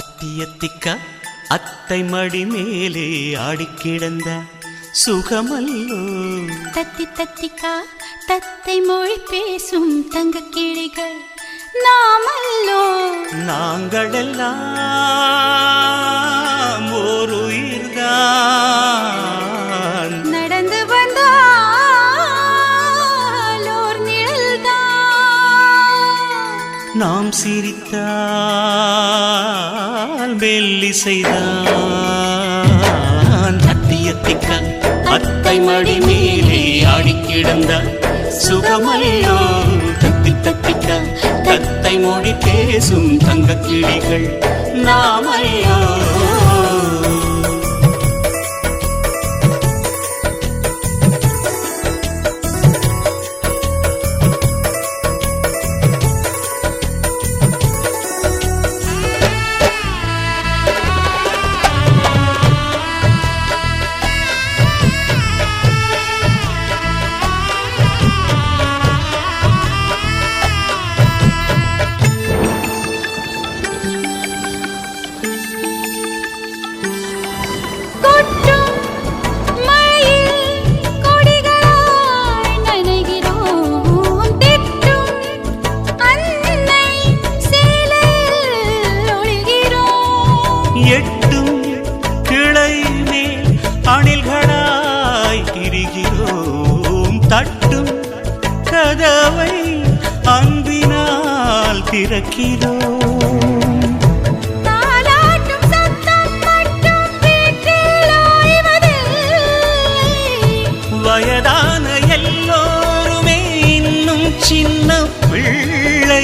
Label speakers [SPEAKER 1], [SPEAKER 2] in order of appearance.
[SPEAKER 1] அத்தியத்திக்கா அத்தை மடி மேலே ஆடிக்கிடந்த சுகமல்லோ.
[SPEAKER 2] தத்தி தத்திக்கா தத்தை மொழி பேசும் தங்க கிளிகள் நாமல்லோ.
[SPEAKER 1] நாங்களெல்லாம் ஓர் உயிர்தான்,
[SPEAKER 2] நடந்து வந்தால் ஓர் நிழல்தான்.
[SPEAKER 1] நாம் சிரித்தால் மெல்லிசைதான். அத்தியத்திக்கா அத்தை மடி மேலே ஆடிக்கிடந்த சுகமல்லோ. தத்தி தத்திக்கா தத்தை மொழி பேசும் தங்க கிளிகள் நாமல்லோ. எட்டும் கிளை மேல் அணில்களாய் திரிகிறோம். தட்டும் கதவை அன்பினால் திறக்கிறோம். வயதான எல்லோருமே இன்னும் சின்ன பிள்ளை.